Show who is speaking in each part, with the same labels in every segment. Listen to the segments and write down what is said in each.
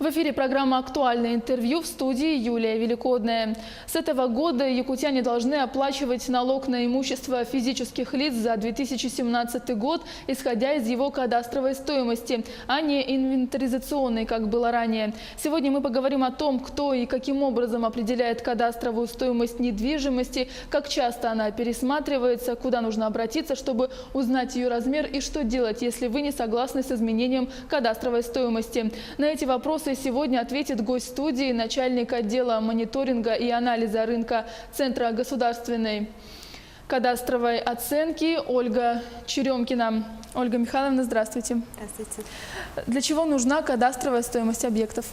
Speaker 1: В эфире программа «Актуальное интервью», в студии Юлия Великодная. С этого года якутяне должны оплачивать налог на имущество физических лиц за 2017 год, исходя из его кадастровой стоимости, а не инвентаризационной, как было ранее. Сегодня мы поговорим о том, кто и каким образом определяет кадастровую стоимость недвижимости, как часто она пересматривается, куда нужно обратиться, чтобы узнать ее размер и что делать, если вы не согласны с изменением кадастровой стоимости. На эти вопросы сегодня ответит гость студии, начальник отдела мониторинга и анализа рынка Центра государственной кадастровой оценки Ольга Черемкина. Ольга Михайловна, здравствуйте.
Speaker 2: Здравствуйте.
Speaker 1: Для чего нужна кадастровая стоимость объектов?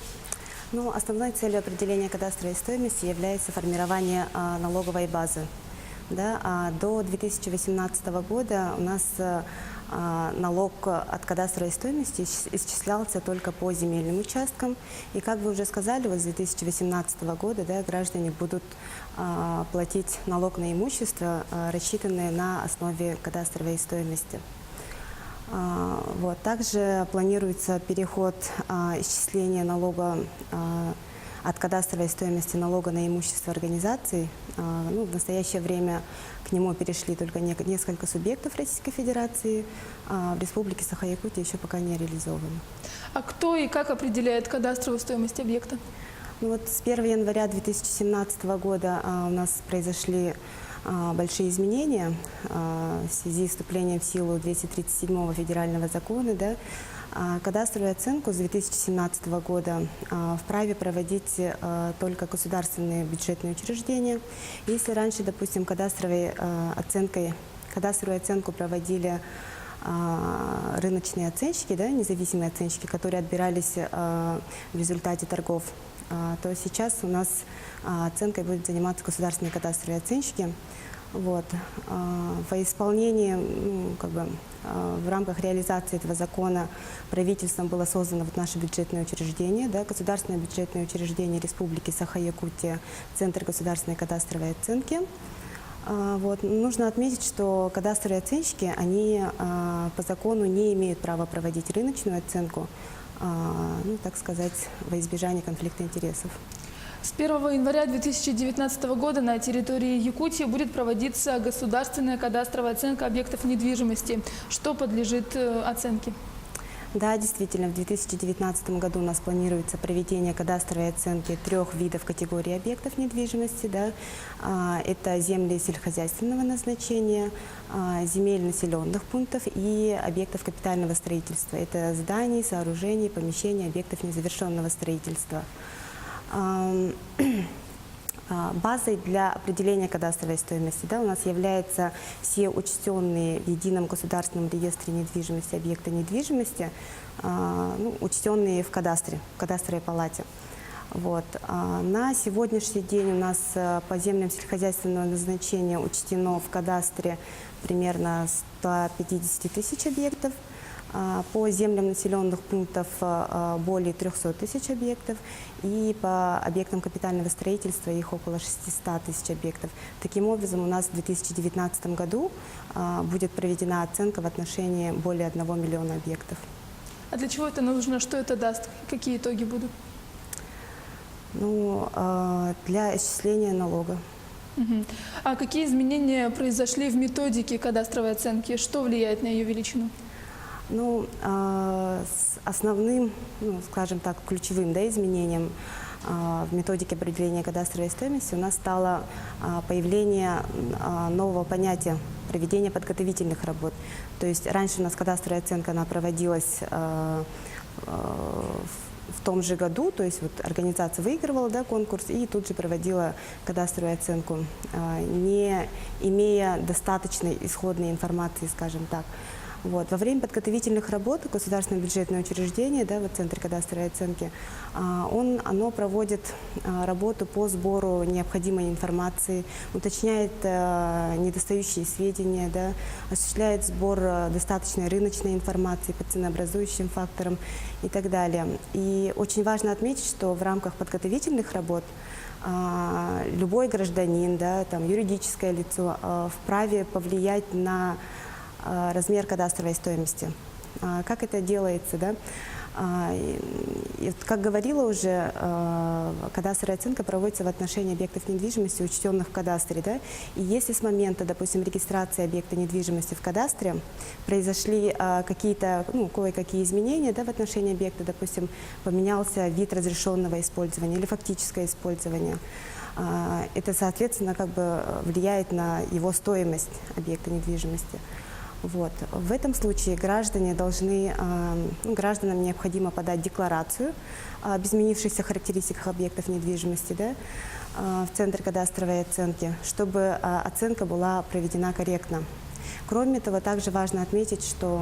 Speaker 2: Основной целью определения кадастровой стоимости является формирование налоговой базы. До 2018 года у нас налог от кадастровой стоимости исчислялся только по земельным участкам. И, как вы уже сказали, с 2018 года граждане будут платить налог на имущество, рассчитанное на основе кадастровой стоимости. Также планируется переход исчисления налога от кадастровой стоимости налога на имущество организаций. В настоящее время к нему перешли только несколько субъектов Российской Федерации. В Республике Саха-Якутия еще пока не реализовано.
Speaker 1: А кто и как определяет кадастровую стоимость объекта?
Speaker 2: С 1 января 2017 года у нас произошли большие изменения в связи с вступлением в силу 237 федерального закона. Кадастровую оценку с 2017 года вправе проводить только государственные бюджетные учреждения. Если раньше, допустим, кадастровую оценку проводили рыночные оценщики, независимые оценщики, которые отбирались в результате торгов, то сейчас у нас оценкой будут заниматься государственные кадастровые оценщики. Во исполнении, в рамках реализации этого закона правительством было создано наше бюджетное учреждение, государственное бюджетное учреждение Республики Саха-Якутия, Центр государственной кадастровой оценки. Нужно отметить, что кадастровые оценщики, они по закону не имеют права проводить рыночную оценку, так сказать, во избежание конфликта интересов.
Speaker 1: С 1 января 2019 года на территории Якутии будет проводиться государственная кадастровая оценка объектов недвижимости. Что подлежит оценке?
Speaker 2: Да, действительно, в 2019 году у нас планируется проведение кадастровой оценки 3 видов категорий объектов недвижимости. Это земли сельскохозяйственного назначения, земель населенных пунктов и объектов капитального строительства. Это зданий, сооружений, помещений, объектов незавершенного строительства. Базой для определения кадастровой стоимости у нас являются все учтенные в едином государственном реестре недвижимости объекты недвижимости, учтенные в кадастровой палате. На сегодняшний день у нас по землям сельскохозяйственного назначения учтено в кадастре примерно 150 тысяч объектов. По землям населенных пунктов более 300 тысяч объектов, и по объектам капитального строительства их около 600 тысяч объектов. Таким образом, у нас в 2019 году будет проведена оценка в отношении более 1 миллиона объектов.
Speaker 1: А для чего это нужно? Что это даст? Какие итоги будут?
Speaker 2: Для исчисления налога.
Speaker 1: А какие изменения произошли в методике кадастровой оценки? Что влияет на ее величину?
Speaker 2: С основным, скажем так, ключевым изменением в методике определения кадастровой стоимости у нас стало появление нового понятия проведения подготовительных работ. То есть раньше у нас кадастровая оценка она проводилась в том же году, то есть организация выигрывала конкурс и тут же проводила кадастровую оценку, не имея достаточной исходной информации, скажем так. Во время подготовительных работ государственное бюджетное учреждение, в Центре кадастровой оценки, оно проводит работу по сбору необходимой информации, уточняет недостающие сведения, осуществляет сбор достаточной рыночной информации по ценообразующим факторам и так далее. И очень важно отметить, что в рамках подготовительных работ любой гражданин, юридическое лицо вправе повлиять на размер кадастровой стоимости. Как это делается? И вот, как говорила уже, кадастровая оценка проводится в отношении объектов недвижимости, учтенных в кадастре. Да? И если с момента, допустим, регистрации объекта недвижимости в кадастре произошли какие-то, кое-какие изменения, да, в отношении объекта, допустим, поменялся вид разрешенного использования или фактическое использование, это, соответственно, как бы влияет на его стоимость объекта недвижимости. Вот. В этом случае гражданам необходимо подать декларацию об изменившихся характеристиках объектов недвижимости, да, в Центр кадастровой оценки, чтобы оценка была проведена корректно. Кроме того, также важно отметить, что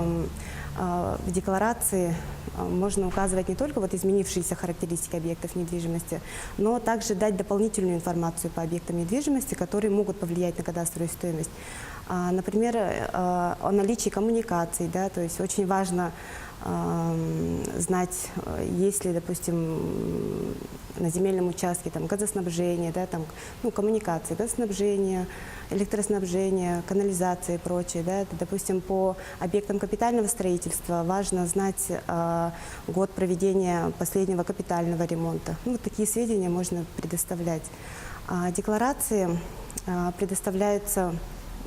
Speaker 2: в декларации можно указывать не только изменившиеся характеристики объектов недвижимости, но также дать дополнительную информацию по объектам недвижимости, которые могут повлиять на кадастровую стоимость. Например, о наличии коммуникаций, да, то есть очень важно знать, есть ли, допустим, на земельном участке там, газоснабжение, да, там, коммуникации, газоснабжение, электроснабжение, канализация и прочее. Да. Допустим, по объектам капитального строительства важно знать год проведения последнего капитального ремонта. Вот такие сведения можно предоставлять. Декларации предоставляются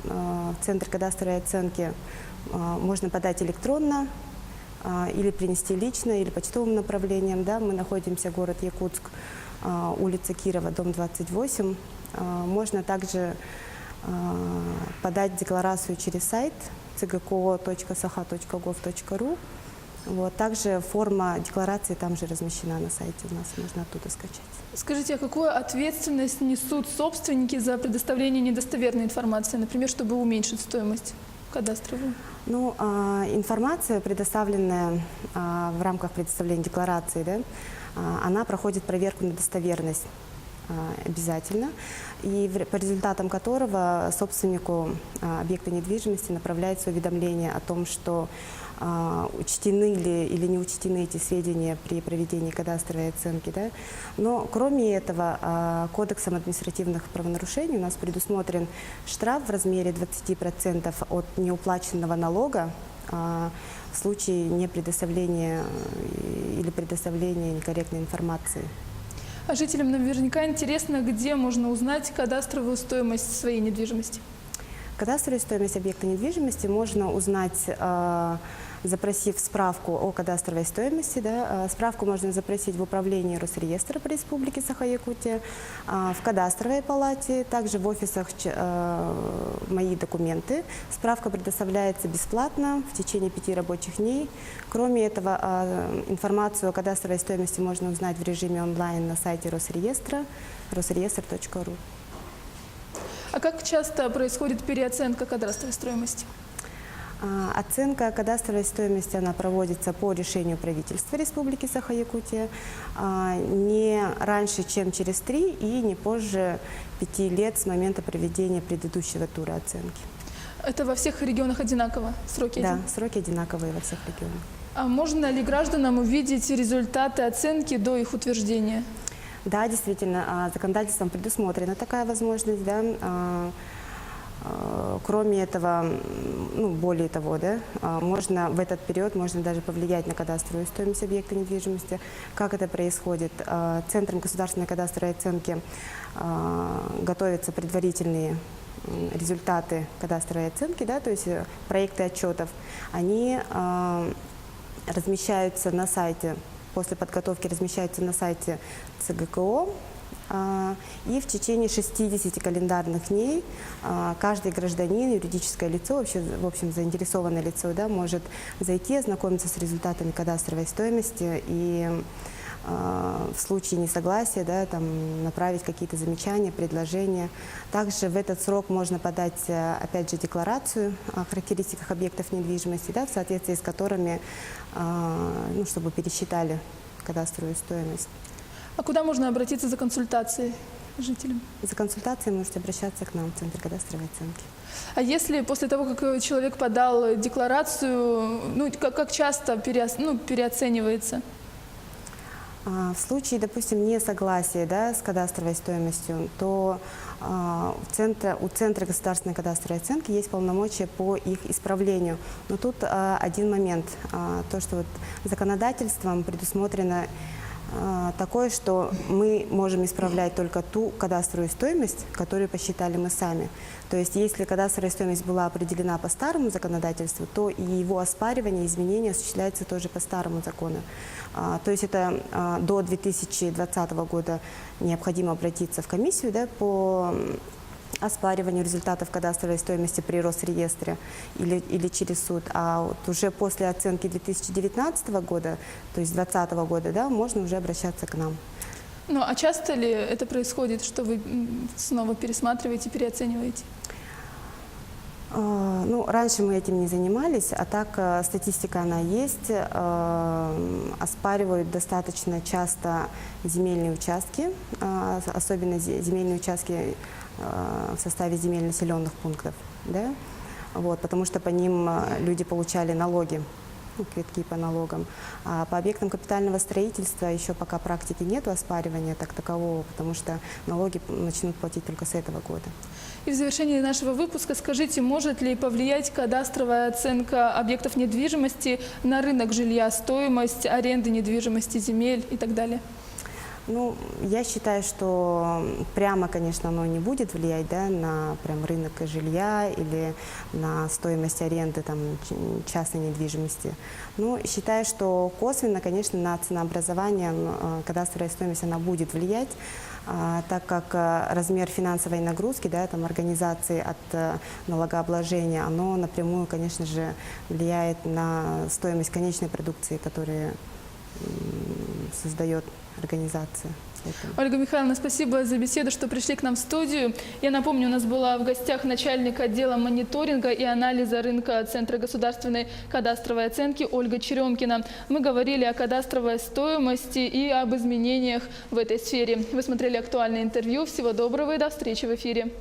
Speaker 2: в Центр кадастровой оценки, можно подать электронно, или принести лично, или почтовым направлением. Да. Мы находимся в городе Якутск, улица Кирова, дом 28. Можно также подать декларацию через сайт cgko.saha.gov.ru. Вот. Также форма декларации там же размещена на сайте у нас, можно оттуда скачать.
Speaker 1: Скажите, а какую ответственность несут собственники за предоставление недостоверной информации, например, чтобы уменьшить стоимость кадастровую?
Speaker 2: Информация, предоставленная в рамках предоставления декларации, да, она проходит проверку на достоверность обязательно, и по результатам которого собственнику объекта недвижимости направляется уведомление о том, что учтены ли или не учтены эти сведения при проведении кадастровой оценки. Да? Но кроме этого, Кодексом административных правонарушений у нас предусмотрен штраф в размере 20% от неуплаченного налога в случае непредоставления или предоставления некорректной информации.
Speaker 1: А жителям наверняка интересно, где можно узнать кадастровую стоимость своей недвижимости.
Speaker 2: Кадастровую стоимость объекта недвижимости можно узнать, запросив справку о кадастровой стоимости. Да. Справку можно запросить в управлении Росреестра по Республике Саха-Якутия, в кадастровой палате, также в офисах «Мои документы». Справка предоставляется бесплатно в течение 5 рабочих дней. Кроме этого, информацию о кадастровой стоимости можно узнать в режиме онлайн на сайте Росреестра, rosreestr.ru.
Speaker 1: А как часто происходит переоценка кадастровой стоимости?
Speaker 2: Оценка кадастровой стоимости она проводится по решению правительства Республики Саха-Якутия не раньше, чем через 3 и не позже 5 лет с момента проведения предыдущего тура оценки.
Speaker 1: Это во всех регионах одинаково? Сроки?
Speaker 2: Да, сроки одинаковые во всех регионах.
Speaker 1: А можно ли гражданам увидеть результаты оценки до их утверждения?
Speaker 2: Да, действительно, законодательством предусмотрена такая возможность. Да. Кроме этого, более того, да, можно в этот период можно даже повлиять на кадастровую стоимость объекта недвижимости. Как это происходит? Центром государственной кадастровой оценки готовятся предварительные результаты кадастровой оценки, да, то есть проекты отчетов. Они размещаются на сайте, после подготовки размещаются на сайте ЦГКО. И в течение 60 календарных дней каждый гражданин, юридическое лицо, в общем, заинтересованное лицо, да, может зайти, ознакомиться с результатами кадастровой стоимости и в случае несогласия, да, направить какие-то замечания, предложения. Также в этот срок можно подать, опять же, декларацию о характеристиках объектов недвижимости, да, в соответствии с которыми, чтобы пересчитали кадастровую стоимость.
Speaker 1: А куда можно обратиться за консультацией жителям?
Speaker 2: За консультацией можете обращаться к нам в Центр кадастровой оценки.
Speaker 1: А если после того, как человек подал декларацию, как часто переоценивается?
Speaker 2: В случае, допустим, несогласия, да, с кадастровой стоимостью, то у Центра государственной кадастровой оценки есть полномочия по их исправлению. Но тут один момент, то, что вот законодательством предусмотрено такое, что мы можем исправлять только ту кадастровую стоимость, которую посчитали мы сами. То есть, если кадастровая стоимость была определена по старому законодательству, то и его оспаривание, изменение осуществляется тоже по старому закону. То есть, это до 2020 года необходимо обратиться в комиссию, да, по оспариванию результатов кадастровой стоимости при Росреестре или через суд, а вот уже после оценки 2019 года, то есть 2020 года, да, можно уже обращаться к нам.
Speaker 1: Ну, а часто ли это происходит, что вы снова пересматриваете, переоцениваете?
Speaker 2: Ну, раньше мы этим не занимались, а так статистика она есть. Оспаривают достаточно часто земельные участки, особенно земельные участки в составе земель населенных пунктов, да? Вот, потому что по ним люди получали налоги, ну, квитки по налогам. А по объектам капитального строительства еще пока практики нет оспаривания так такового, потому что налоги начнут платить только с этого года.
Speaker 1: И в завершении нашего выпуска скажите, может ли повлиять кадастровая оценка объектов недвижимости на рынок жилья, стоимость аренды недвижимости, земель и так далее?
Speaker 2: Ну, я считаю, что прямо, конечно, оно не будет влиять, да, на прям рынок жилья или на стоимость аренды там, частной недвижимости. Но считаю, что косвенно, конечно, на ценообразование кадастровая стоимость она будет влиять, так как размер финансовой нагрузки, да, там, организации от налогообложения, оно напрямую, конечно же, влияет на стоимость конечной продукции, которую создает организация.
Speaker 1: Ольга Михайловна, спасибо за беседу, что пришли к нам в студию. Я напомню, у нас была в гостях начальник отдела мониторинга и анализа рынка Центра государственной кадастровой оценки Ольга Черемкина. Мы говорили о кадастровой стоимости и об изменениях в этой сфере. Вы смотрели актуальное интервью. Всего доброго и до встречи в эфире.